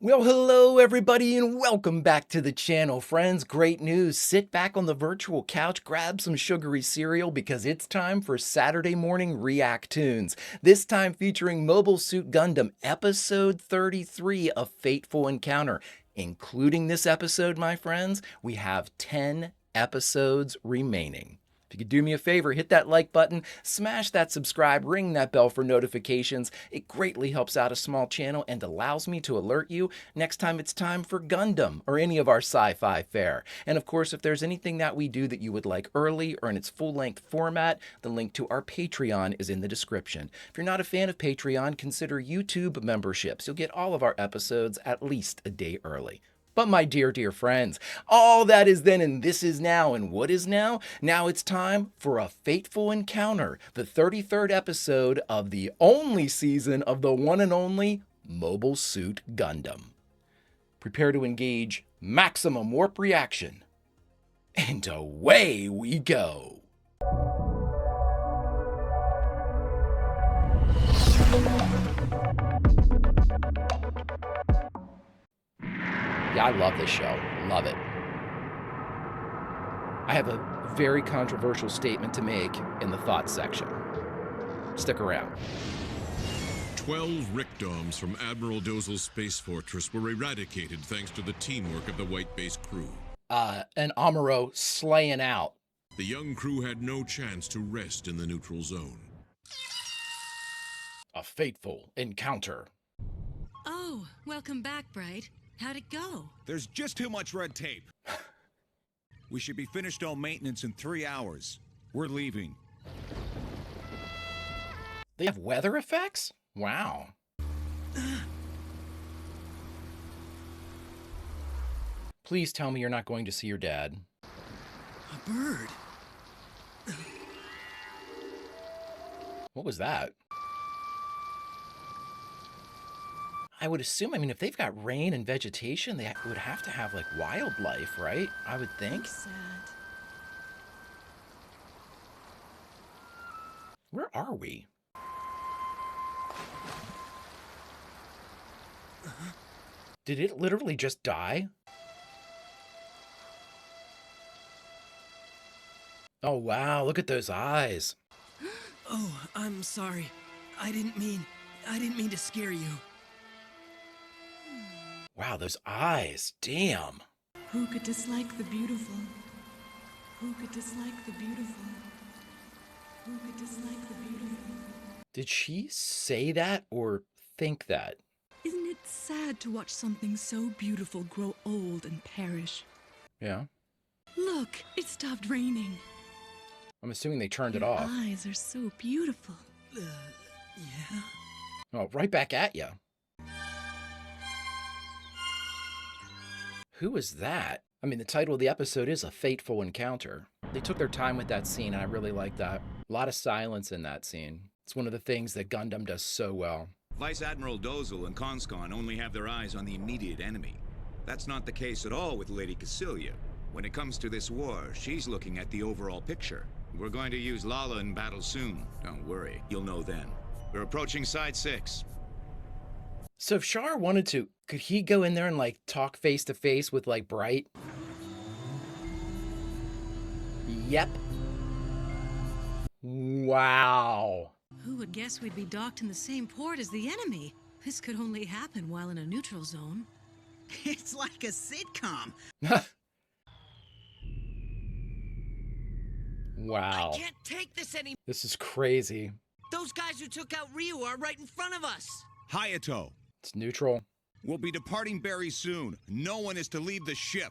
Well, hello everybody and welcome back to the channel, friends. Great news. Sit back on the virtual couch, grab some sugary cereal because it's time for Saturday morning React-TOONS. This time featuring Mobile Suit Gundam episode 33 of Fateful Encounter. Including this episode, my friends, we have 10 episodes remaining. If you could do me a favor, hit that like button, smash that subscribe, ring that bell for notifications. It greatly helps out a small channel and allows me to alert you next time it's time for Gundam or any of our sci-fi fare. And of course, if there's anything that we do that you would like early or in its full-length format, the link to our Patreon is in the description. If you're not a fan of Patreon, consider YouTube memberships. You'll get all of our episodes at least a day early. But my dear, dear friends, all that is then and this is now, and what is now? Now it's time for a fateful encounter, the 33rd episode of the only season of the one and only Mobile Suit Gundam. Prepare to engage maximum warp reaction, and away we go. Yeah, I love this show. Love it. I have a very controversial statement to make in the thoughts section. Stick around. 12 Rickdoms from Admiral Dozel's space fortress were eradicated thanks to the teamwork of the White Base crew. And Amuro slaying out. The young crew had no chance to rest in the neutral zone. A fateful encounter. Oh, welcome back, Bright. How'd it go? There's just too much red tape. We should be finished on maintenance in 3 hours. We're leaving. They have weather effects? Wow. Please tell me you're not going to see your dad. A bird. What was that? I would assume, I mean, if they've got rain and vegetation, they would have to have, like, wildlife, right? I would think. I'm sad. Where are we? Did it literally just die? Oh, wow, look at those eyes. Oh, I'm sorry. I didn't mean to scare you. Wow, those eyes. Damn. Who could dislike the beautiful? Who could dislike the beautiful? Who could dislike the beautiful? Did she say that or think that? Isn't it sad to watch something so beautiful grow old and perish? Yeah. Look, it stopped raining. I'm assuming they turned it Your off. eyes are so beautiful. Yeah? Oh, right back at you. Who is that? I mean, the title of the episode is A Fateful Encounter. They took their time with that scene, and I really like that. A lot of silence in that scene. It's one of the things that Gundam does so well. Vice Admiral Dozel and Conscon only have their eyes on the immediate enemy. That's not the case at all with Lady Cassilia. When it comes to this war, she's looking at the overall picture. We're going to use Lala in battle soon. Don't worry, you'll know then. We're approaching Side 6. So if Char wanted to, could he go in there and, like, talk face to face with, like, Bright? Yep. Wow. Who would guess we'd be docked in the same port as the enemy? This could only happen while in a neutral zone. It's like a sitcom. Wow. I can't take this anymore. This is crazy. Those guys who took out Ryu are right in front of us. Hayato, It's neutral. we'll be departing very soon. No one is to leave the ship.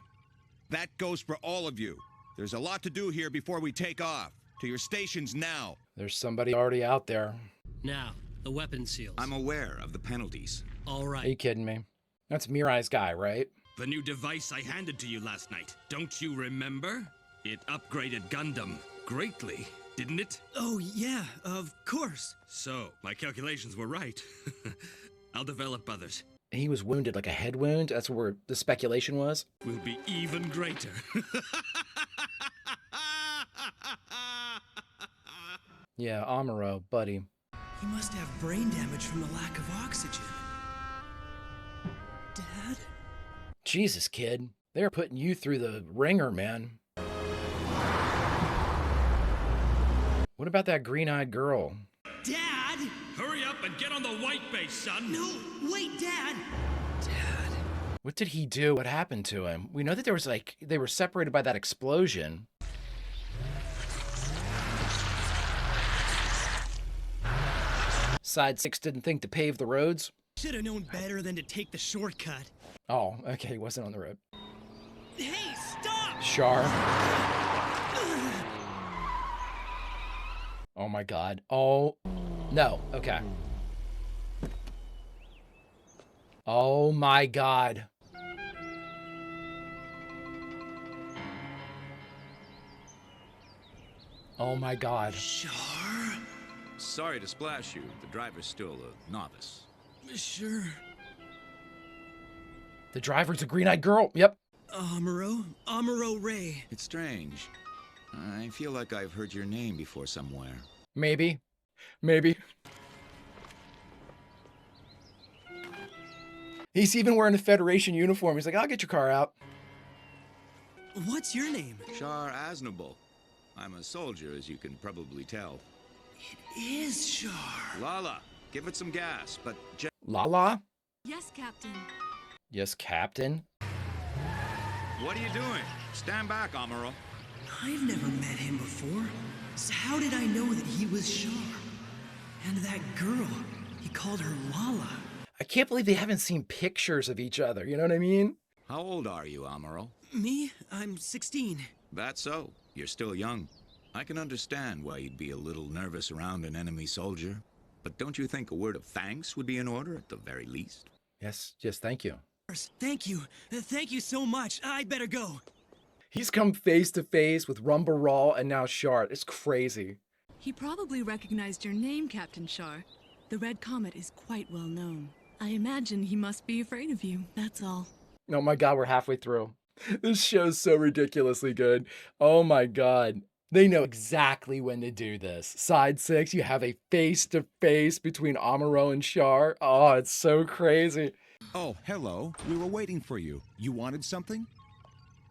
That goes for all of you. There's a lot to do here before we take off. To your stations now. There's somebody already out there. Now, the weapon seals. I'm aware of the penalties. All Are you right. kidding me? That's Mirai's guy, right? The new device I handed to you last night. Don't you remember? It upgraded Gundam greatly, didn't it? Oh, yeah, of course. So, my calculations were right. I'll develop others. He was wounded, like a head wound. That's where the speculation was. Will be even greater. Yeah, Amuro, buddy. He must have brain damage from the lack of oxygen. Dad? Dad? Jesus, kid. They're putting you through the ringer, man. What about that green-eyed girl? Dad! Hurry up and get on the white base, son! No, wait, Dad! Dad. What did he do? What happened to him? We know that there was they were separated by that explosion. Side 6 didn't think to pave the roads. Should have known better than to take the shortcut. Oh, okay, he wasn't on the road. Hey, stop! Char. Oh my god. Oh, no, okay. Oh my god. Oh my god. Char? Sorry to splash you. The driver's still a novice. Sure. The driver's a green-eyed girl. Yep. Amuro Ray. It's strange. I feel like I've heard your name before somewhere. Maybe. Maybe. He's even wearing a Federation uniform. He's like, I'll get your car out. What's your name? Char Aznable. I'm a soldier, as you can probably tell. It is Char. Lala, give it some gas, but Lala? Yes, Captain. Yes, Captain. what are you doing? Stand back, Amuro. I've never met him before. So how did I know that he was Char? And that girl, he called her Lala. I can't believe they haven't seen pictures of each other. You know what I mean? How old are you, Amuro? Me? I'm 16. That's so. You're still young. I can understand why you'd be a little nervous around an enemy soldier. But don't you think a word of thanks would be in order at the very least? Yes, thank you. Thank you. Thank you so much. I'd better go. He's come face to face with Rumba Raw and now Shard. It's crazy. He probably recognized your name, Captain Char. The Red Comet is quite well known. I imagine he must be afraid of you, that's all. Oh my god, we're halfway through. This show's so ridiculously good. Oh my god. They know exactly when to do this. Side 6, you have a face-to-face between Amuro and Char. Oh, it's so crazy. Oh, hello. We were waiting for you. You wanted something?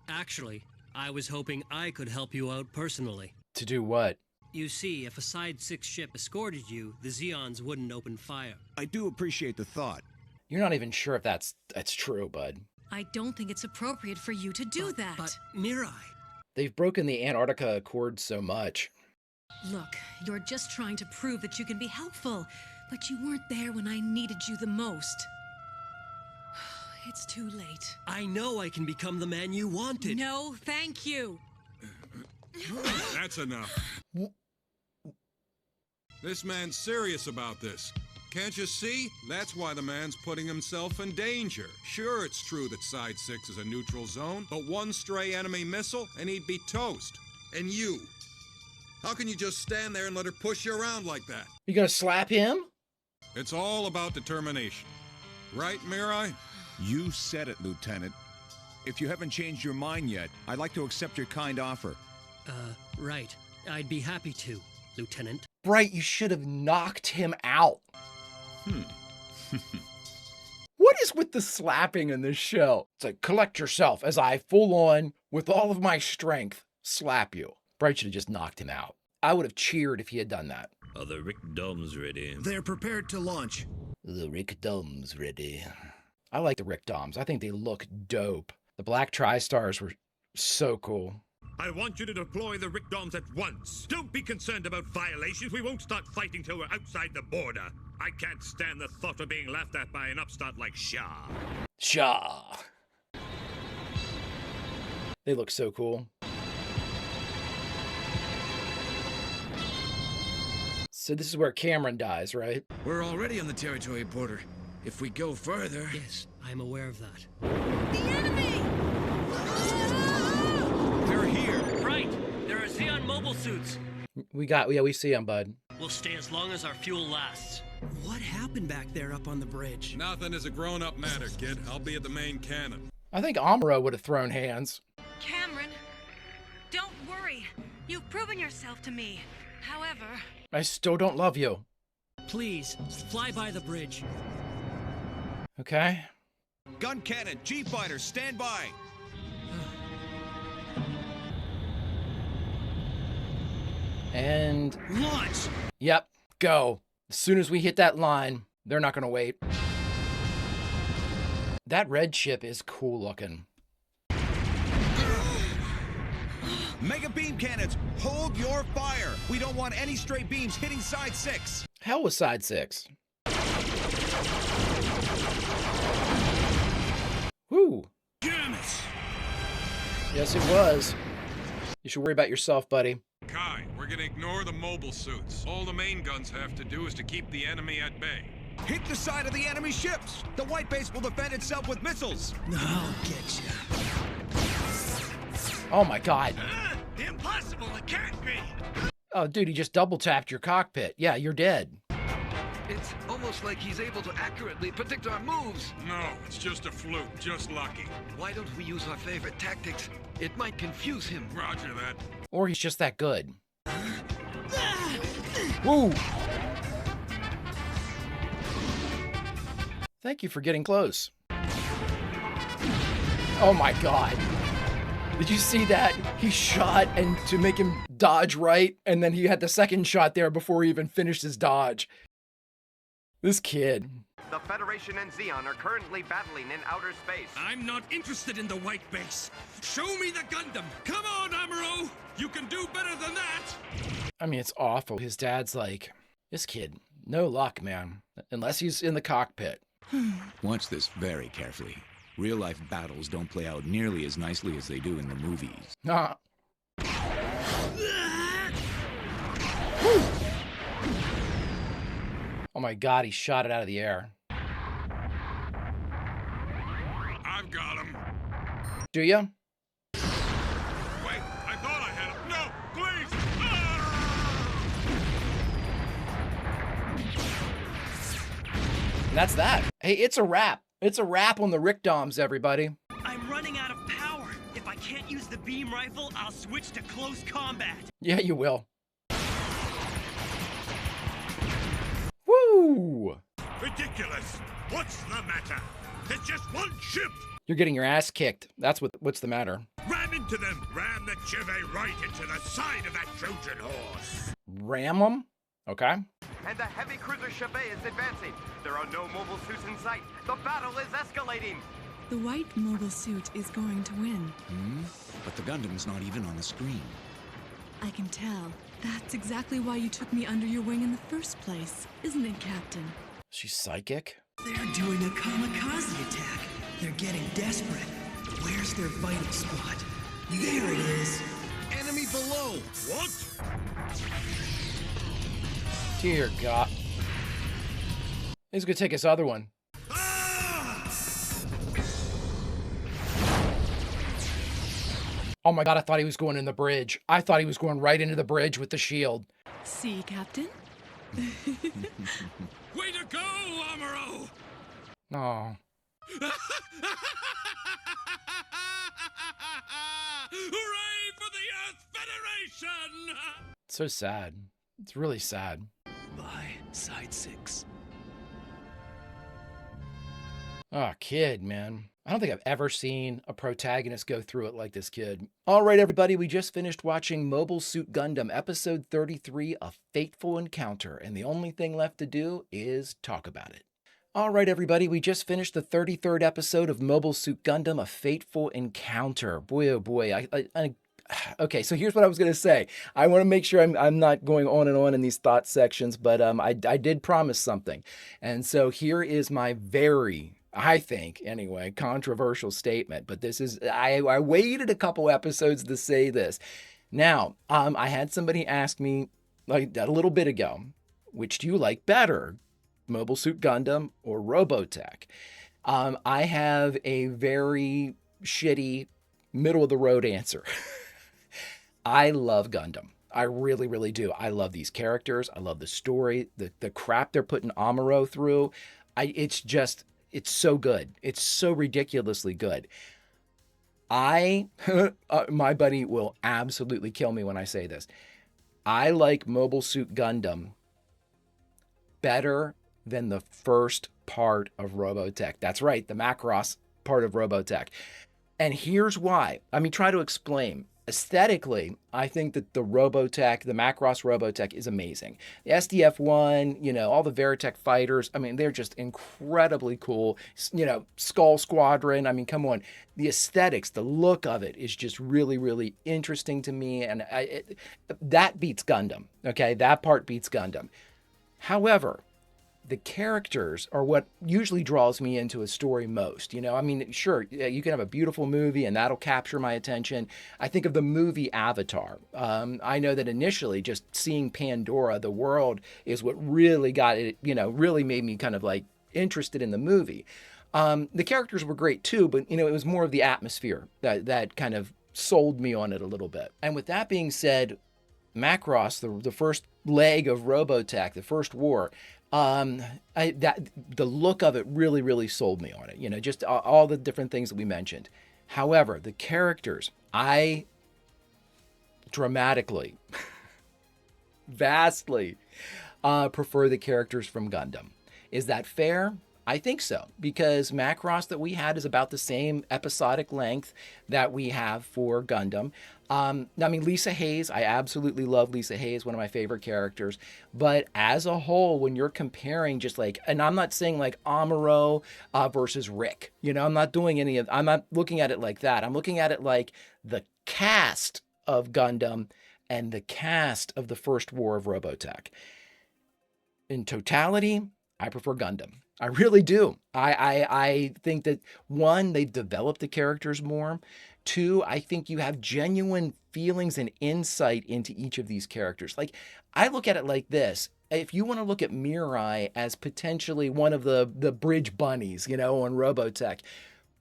Actually, I was hoping I could help you out personally. To do what? You see, if a Side 6 ship escorted you, the Zeons wouldn't open fire. I do appreciate the thought. You're not even sure if that's true, bud. I don't think it's appropriate for you to do that. But Mirai. They've broken the Antarctica Accord so much. Look, you're just trying to prove that you can be helpful, but you weren't there when I needed you the most. It's too late. I know I can become the man you wanted. No, thank you. That's enough. This man's serious about this. Can't you see? That's why the man's putting himself in danger. Sure, it's true that Side 6 is a neutral zone, but one stray enemy missile and he'd be toast. And you? How can you just stand there and let her push you around like that? You gonna slap him? It's all about determination. Right, Mirai? You said it, Lieutenant. If you haven't changed your mind yet, I'd like to accept your kind offer. Right. I'd be happy to, Lieutenant. Bright, you should have knocked him out. What is with the slapping in this show? It's like, collect yourself as I full on, with all of my strength, slap you. Bright should have just knocked him out. I would have cheered if he had done that. Are the Rick-Doms ready? They're prepared to launch. The Rick-Doms ready. I like the Rick-Doms. I think they look dope. The black tri-stars were so cool. I want you to deploy the Rick-Doms at once. Don't be concerned about violations. We won't start fighting till we're outside the border. I can't stand the thought of being laughed at by an upstart like Shah. Shah. They look so cool. So this is where Cameron dies, right? We're already on the territory border. If we go further... Yes, I'm aware of that. The enemy! They're here. Right! There are Zeon mobile suits. We see him, bud. We'll stay as long as our fuel lasts. What happened back there up on the bridge? Nothing is a grown-up matter, kid. I'll be at the main cannon. I think Amuro would have thrown hands. Cameron, don't worry. You've proven yourself to me. However... I still don't love you. Please, fly by the bridge. Okay. Gun cannon, G-fighter, stand by. And Launch! yep, go. As soon as we hit that line, they're not gonna wait. That red ship is cool looking. Mega beam cannons, hold your fire. We don't want any stray beams hitting side 6. Hell with side 6. Woo. Damn it! Yes, it was. You should worry about yourself, buddy. Kai, we're gonna ignore the mobile suits. All the main guns have to do is to keep the enemy at bay. Hit the side of the enemy ships. The white base will defend itself with missiles. I'll get you. Oh my god. Impossible! It can't be! Oh, dude, he just double tapped your cockpit. Yeah, you're dead. It's almost like he's able to accurately predict our moves. No, it's just a fluke, just lucky. Why don't we use our favorite tactics? It might confuse him. Roger that. Or he's just that good. Woo! Thank you for getting close. Oh my god. Did you see that? He shot and to make him dodge right, and then he had the second shot there before he even finished his dodge. This kid. The Federation and Zeon are currently battling in outer space. I'm not interested in the white base. Show me the Gundam. Come on, Amuro. You can do better than that. I mean, it's awful. His dad's like, this kid, no luck, man. Unless he's in the cockpit. Watch this very carefully. Real-life battles don't play out nearly as nicely as they do in the movies. Nah. Oh my god, he shot it out of the air. I've got him. Do ya? Wait, I thought I had him. No, please! And that's that. Hey, it's a wrap. It's a wrap on the Rick-Doms, everybody. I'm running out of power. If I can't use the beam rifle, I'll switch to close combat. Yeah, you will. Woo! Ridiculous. What's the matter? It's just one ship. You're getting your ass kicked. That's what's the matter. Ram into them. Ram the Chivy right into the side of that Trojan horse. Ram them? Okay. And the heavy cruiser Chavez is advancing. There are no mobile suits in sight. The battle is escalating. The white mobile suit is going to win. But the Gundam's not even on the screen. I can tell. That's exactly why you took me under your wing in the first place, isn't it, Captain? She's psychic? They're doing a kamikaze attack. They're getting desperate. Where's their vital spot? There it is. Enemy below. What? Dear God. He's gonna take his other one. Oh my god, I thought he was going in the bridge. I thought he was going right into the bridge with the shield. See, Captain? Way to go, Amuro! Oh. Hooray for the Earth Federation! It's so sad. It's really sad. By side 6. Oh, kid, man. I don't think I've ever seen a protagonist go through it like this kid. All right, everybody, we just finished watching Mobile Suit Gundam, episode 33, A Fateful Encounter, and the only thing left to do is talk about it. All right, everybody, we just finished the 33rd episode of Mobile Suit Gundam, A Fateful Encounter. Boy, oh boy, okay, so here's what I was going to say. I want to make sure I'm not going on and on in these thought sections, but I did promise something. And so here is my very, I think, anyway, controversial statement. But this is, I waited a couple episodes to say this. Now, I had somebody ask me like a little bit ago, which do you like better, Mobile Suit Gundam or Robotech? I have a very shitty middle of the road answer. I love Gundam. I really, really do. I love these characters. I love the story, the crap they're putting Amuro through. It's so good. It's so ridiculously good. My buddy will absolutely kill me when I say this. I like Mobile Suit Gundam better than the first part of Robotech. That's right, the Macross part of Robotech. And here's why. Let me try to explain. Aesthetically, I think that the Robotech, the Macross Robotech is amazing. The SDF-1, all the Veritech fighters, I mean, they're just incredibly cool. Skull Squadron, I mean, come on. The aesthetics, the look of it is just really, really interesting to me. And that beats Gundam, okay? That part beats Gundam. However, the characters are what usually draws me into a story most. I mean, sure, you can have a beautiful movie and that'll capture my attention. I think of the movie Avatar. I know that initially just seeing Pandora, the world, is what really got it, really made me kind of like interested in the movie. The characters were great too, but, it was more of the atmosphere that kind of sold me on it a little bit. And with that being said, Macross, the first leg of Robotech, the first war, the look of it really, really sold me on it. Just all the different things that we mentioned. However, the characters, I dramatically, vastly prefer the characters from Gundam. Is that fair? I think so, because Macross that we had is about the same episodic length that we have for Gundam. I mean, Lisa Hayes, I absolutely love Lisa Hayes, one of my favorite characters. But as a whole, when you're comparing just like, and I'm not saying like Amuro versus Rick, I'm not doing I'm not looking at it like that. I'm looking at it like the cast of Gundam and the cast of the first war of Robotech. In totality, I prefer Gundam. I really do. I think that, one, they develop the characters more. Two, I think you have genuine feelings and insight into each of these characters. Like, I look at it like this. If you want to look at Mirai as potentially one of the bridge bunnies, on Robotech,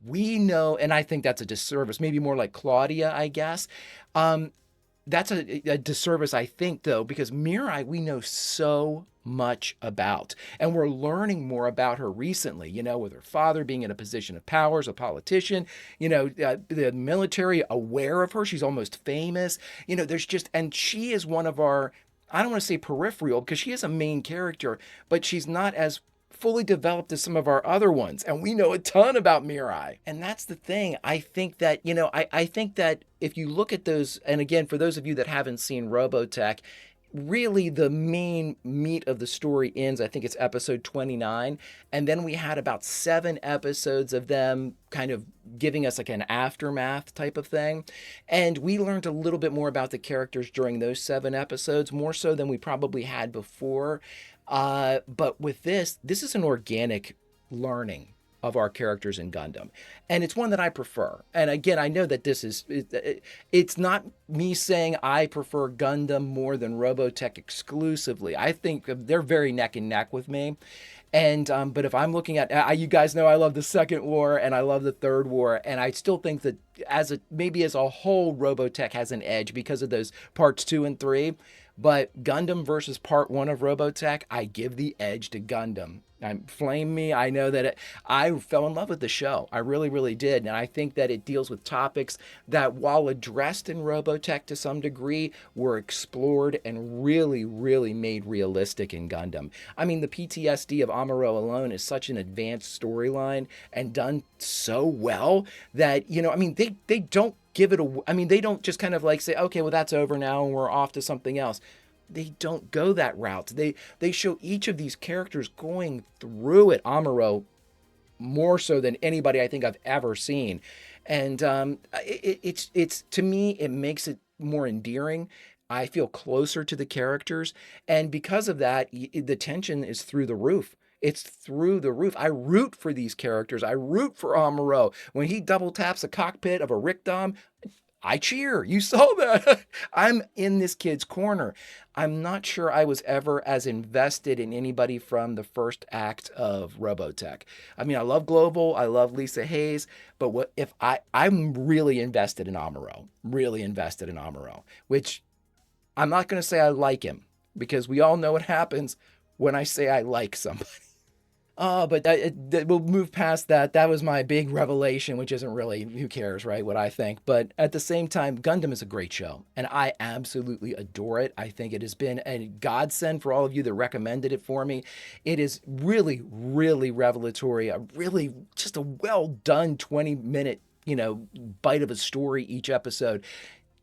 we know, and I think that's a disservice, maybe more like Claudia, I guess. That's a disservice, I think, though, because Mirai, we know so much about. And we're learning more about her recently, with her father being in a position of power as a politician, the military aware of her. She's almost famous. There's just, and she is one of our, I don't want to say peripheral, because she is a main character, but she's not as fully developed as some of our other ones. And we know a ton about Mirai. And that's the thing. I think that, I think that if you look at those, and again, for those of you that haven't seen Robotech, really the main meat of the story ends, I think it's episode 29. And then we had about 7 episodes of them kind of giving us like an aftermath type of thing. And we learned a little bit more about the characters during those 7 episodes, more so than we probably had before. But with this is an organic learning of our characters in Gundam. And it's one that I prefer. And again, I know that it's not me saying I prefer Gundam more than Robotech exclusively. I think they're very neck and neck with me. And, but if I'm looking at, you guys know I love the second war and I love the third war. And I still think that maybe as a whole, Robotech has an edge because of those parts 2 and 3. But Gundam versus part 1 of Robotech, I give the edge to Gundam. Flame me. I know that I fell in love with the show. I really, really did. And I think that it deals with topics that, while addressed in Robotech to some degree, were explored and really, really made realistic in Gundam. I mean, the PTSD of Amuro alone is such an advanced storyline and done so well that, I mean, they don't give it a, I mean, they don't just kind of like say, okay, well, that's over now and we're off to something else. They don't go that route. They show each of these characters going through it. Amuro more so than anybody I think I've ever seen. And it's to me, it makes it more endearing. I feel closer to the characters. And because of that, the tension is through the roof. It's through the roof. I root for these characters. I root for Amuro. When he double taps the cockpit of a Rick-Dom, I cheer. You saw that. I'm in this kid's corner. I'm not sure I was ever as invested in anybody from the first act of Robotech. I mean, I love Global. I love Lisa Hayes. But I'm really invested in Amuro. Really invested in Amuro. Which I'm not going to say I like him, because we all know what happens when I say I like somebody. But we'll move past that. That was my big revelation, which isn't really, who cares, right? What I think. But at the same time, Gundam is a great show, and I absolutely adore it. I think it has been a godsend for all of you that recommended it for me. It is really, really revelatory. A really just a well done 20-minute, bite of a story each episode.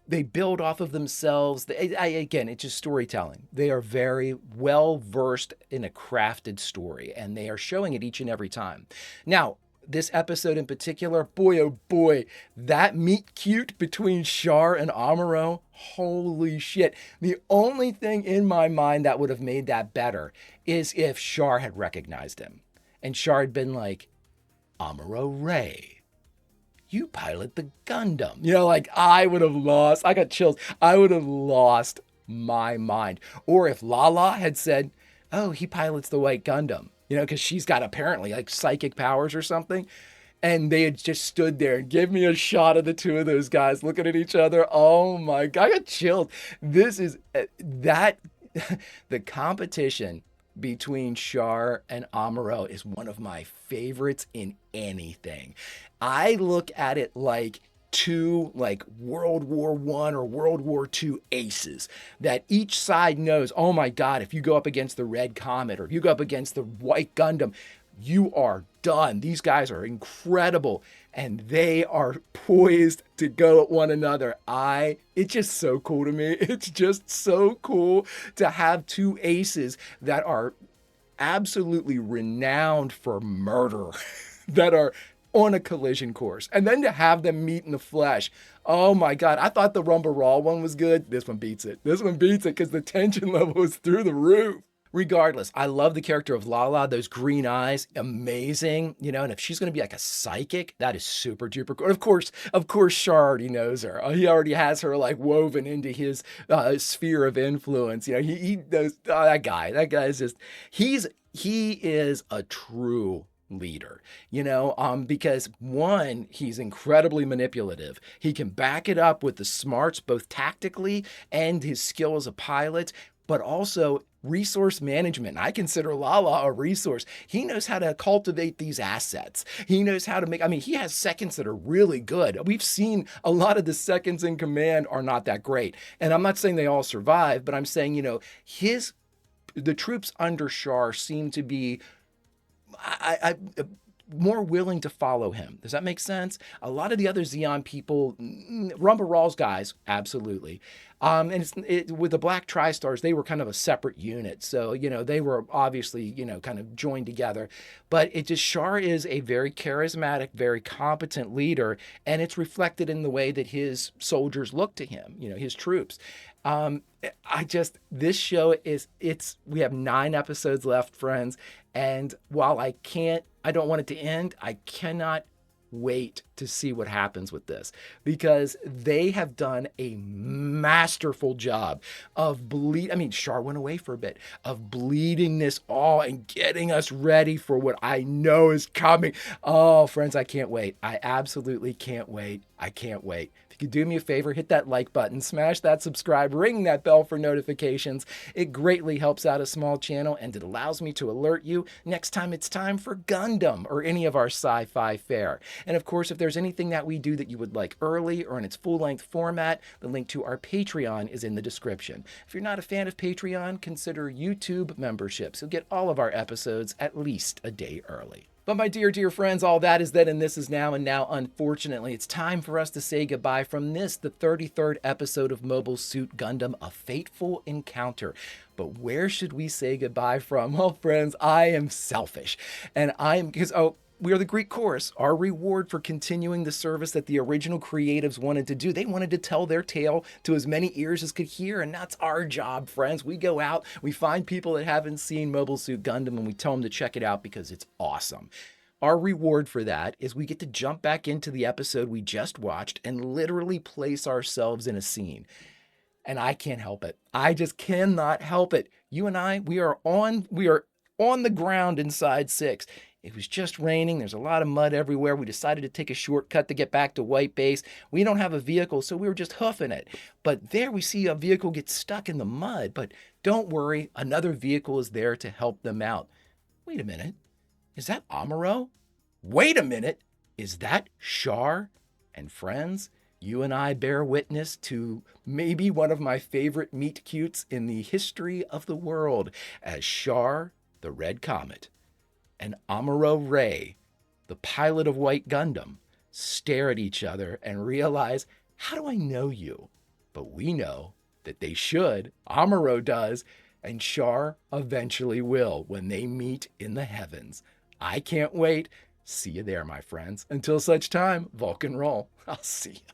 They build off of themselves. Again, it's just storytelling. They are very well versed in a crafted story, and they are showing it each and every time. Now, this episode in particular, boy, oh boy, that meet cute between Char and Amuro, holy shit. The only thing in my mind that would have made that better is if Char had recognized him, and Char had been like, Amuro Ray, you pilot the Gundam. I would have lost, I got chills. I would have lost my mind. Or if Lala had said, oh, he pilots the White Gundam, because she's got apparently like psychic powers or something. And they had just stood there and give me a shot of the two of those guys looking at each other. Oh my God, I got chilled. This is that, the competition between Char and Amuro is one of my favorites in anything. I look at it like two World War I or World War II aces that each side knows, oh my God, if you go up against the Red Comet or if you go up against the White Gundam, you are done. These guys are incredible and they are poised to go at one another. It's just so cool to me. It's just so cool to have two aces that are absolutely renowned for murder, that are on a collision course, and then to have them meet in the flesh. Oh my God. I thought the Rumba Raw one was good. This one beats it. This one beats it because the tension level is through the roof. Regardless, I love the character of Lala, those green eyes, amazing, and if she's going to be like a psychic, that is super duper cool. Of course, Char already knows her. He already has her woven into his sphere of influence. He knows, that guy is just, he is a true leader, because one, he's incredibly manipulative. He can back it up with the smarts, both tactically and his skill as a pilot, but also resource management. I consider Lala a resource. He knows how to cultivate these assets. He knows how to he has seconds that are really good. We've seen a lot of the seconds in command are not that great. And I'm not saying they all survive, but I'm saying, the troops under Char seem to be more willing to follow him. Does that make sense? A lot of the other Zeon people, Rumba Raw's guys, absolutely. And with the Black Tri-Stars, they were kind of a separate unit. So, they were obviously, kind of joined together. But Char is a very charismatic, very competent leader. And it's reflected in the way that his soldiers look to him, his troops. This show we have 9 episodes left, friends. And while I don't want it to end, I cannot wait to see what happens with this, because they have done a masterful job of Char went away for a bit, of bleeding this all and getting us ready for what I know is coming. Oh, friends, I can't wait. I absolutely can't wait. I can't wait. If you could do me a favor, hit that like button, smash that subscribe, ring that bell for notifications. It greatly helps out a small channel, and it allows me to alert you next time it's time for Gundam or any of our sci-fi fare. And of course, if there's anything that we do that you would like early or in its full-length format, the link to our Patreon is in the description. If you're not a fan of Patreon, consider YouTube memberships. You'll get all of our episodes at least a day early. But my dear, dear friends, all that is then and this is now, and now, unfortunately, it's time for us to say goodbye from this, the 33rd episode of Mobile Suit Gundam, A Fateful Encounter. But where should we say goodbye from? Well, friends, I am selfish. And we are the Greek chorus, our reward for continuing the service that the original creatives wanted to do. They wanted to tell their tale to as many ears as could hear, and that's our job, friends. We go out, we find people that haven't seen Mobile Suit Gundam, and we tell them to check it out because it's awesome. Our reward for that is we get to jump back into the episode we just watched and literally place ourselves in a scene. And I can't help it. I just cannot help it. You and I, we are on the ground inside 6. It was just raining. There's a lot of mud everywhere. We decided to take a shortcut to get back to White Base. We don't have a vehicle, so we were just hoofing it. But there we see a vehicle get stuck in the mud. But don't worry, another vehicle is there to help them out. Wait a minute. Is that Amuro? Wait a minute. Is that Char? And friends, you and I bear witness to maybe one of my favorite meet cutes in the history of the world, as Char, the Red Comet, and Amuro Ray, the pilot of White Gundam, stare at each other and realize, how do I know you? But we know that they should. Amuro does, and Char eventually will when they meet in the heavens. I can't wait. See you there, my friends. Until such time, Vulcan roll. I'll see you.